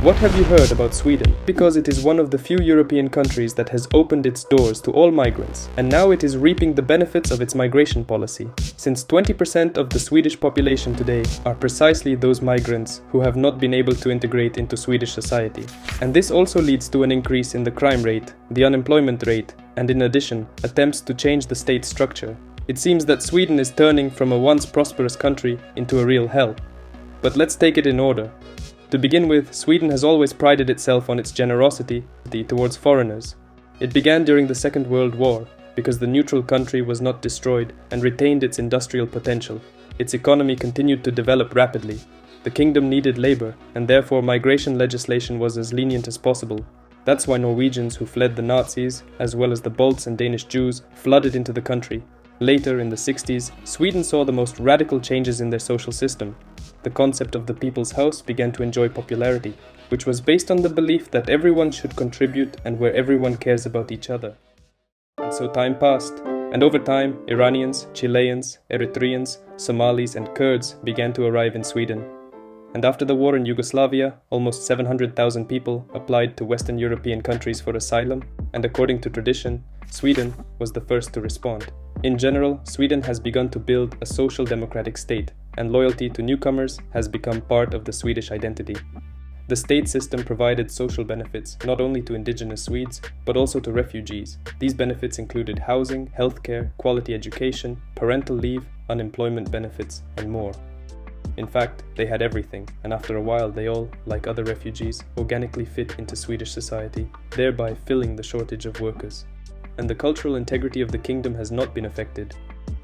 What have you heard about Sweden? Because it is one of the few European countries that has opened its doors to all migrants, and now it is reaping the benefits of its migration policy, since 20% of the Swedish population today are precisely those migrants who have not been able to integrate into Swedish society. And this also leads to an increase in the crime rate, the unemployment rate, and in addition, attempts to change the state structure. It seems that Sweden is turning from a once prosperous country into a real hell. But let's take it in order. To begin with, Sweden has always prided itself on its generosity towards foreigners. It began during the Second World War, because the neutral country was not destroyed and retained its industrial potential. Its economy continued to develop rapidly. The kingdom needed labor, and therefore migration legislation was as lenient as possible. That's why Norwegians who fled the Nazis, as well as the Balts and Danish Jews, flooded into the country. Later, in the 60s, Sweden saw the most radical changes in their social system. The concept of the people's house began to enjoy popularity, which was based on the belief that everyone should contribute and where everyone cares about each other. And so time passed, and over time, Iranians, Chileans, Eritreans, Somalis and Kurds began to arrive in Sweden. And after the war in Yugoslavia, almost 700,000 people applied to Western European countries for asylum, and according to tradition, Sweden was the first to respond. In general, Sweden has begun to build a social democratic state, and loyalty to newcomers has become part of the Swedish identity. The state system provided social benefits not only to indigenous Swedes, but also to refugees. These benefits included housing, healthcare, quality education, parental leave, unemployment benefits, and more. In fact, they had everything, and after a while they all, like other refugees, organically fit into Swedish society, thereby filling the shortage of workers. And the cultural integrity of the kingdom has not been affected.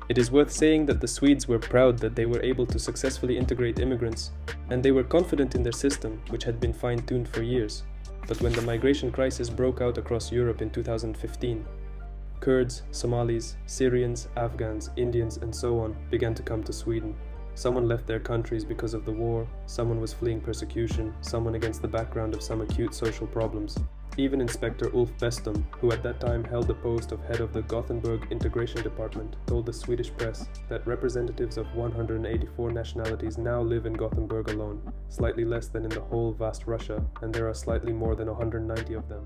It is worth saying that the Swedes were proud that they were able to successfully integrate immigrants, and they were confident in their system, which had been fine-tuned for years. But when the migration crisis broke out across Europe in 2015, Kurds, Somalis, Syrians, Afghans, Indians, and so on began to come to Sweden. Someone left their countries because of the war, someone was fleeing persecution, someone against the background of some acute social problems. Even Inspector Ulf Bestum, who at that time held the post of head of the Gothenburg Integration Department, told the Swedish press that representatives of 184 nationalities now live in Gothenburg alone, slightly less than in the whole vast Russia, and there are slightly more than 190 of them.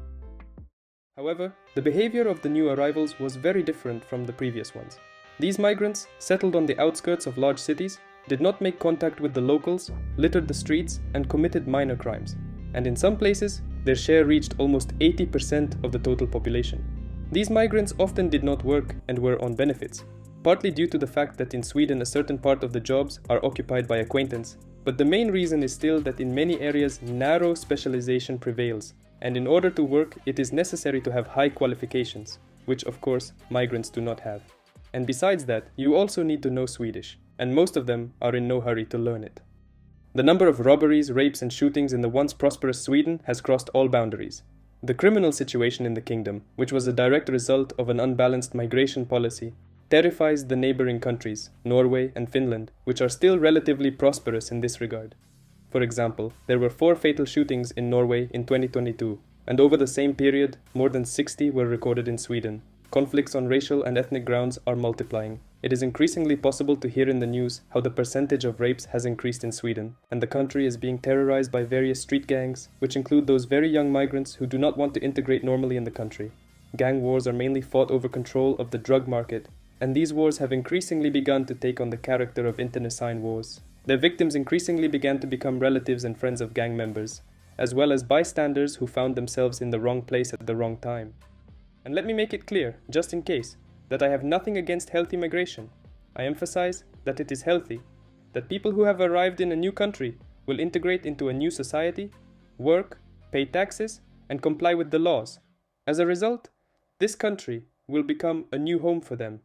However, the behavior of the new arrivals was very different from the previous ones. These migrants, settled on the outskirts of large cities, did not make contact with the locals, littered the streets, and committed minor crimes. And in some places, their share reached almost 80% of the total population. These migrants often did not work and were on benefits, partly due to the fact that in Sweden a certain part of the jobs are occupied by acquaintance. But the main reason is still that in many areas narrow specialization prevails, and in order to work it is necessary to have high qualifications, which of course migrants do not have. And besides that, you also need to know Swedish, and most of them are in no hurry to learn it. The number of robberies, rapes and shootings in the once prosperous Sweden has crossed all boundaries. The criminal situation in the kingdom, which was a direct result of an unbalanced migration policy, terrifies the neighboring countries, Norway and Finland, which are still relatively prosperous in this regard. For example, there were 4 fatal shootings in Norway in 2022, and over the same period, more than 60 were recorded in Sweden. Conflicts on racial and ethnic grounds are multiplying. It is increasingly possible to hear in the news how the percentage of rapes has increased in Sweden, and the country is being terrorized by various street gangs, which include those very young migrants who do not want to integrate normally in the country. Gang wars are mainly fought over control of the drug market, and these wars have increasingly begun to take on the character of internecine wars. Their victims increasingly began to become relatives and friends of gang members, as well as bystanders who found themselves in the wrong place at the wrong time. And let me make it clear, just in case, that I have nothing against healthy migration. I emphasize that it is healthy, that people who have arrived in a new country will integrate into a new society, work, pay taxes, and comply with the laws. As a result, this country will become a new home for them,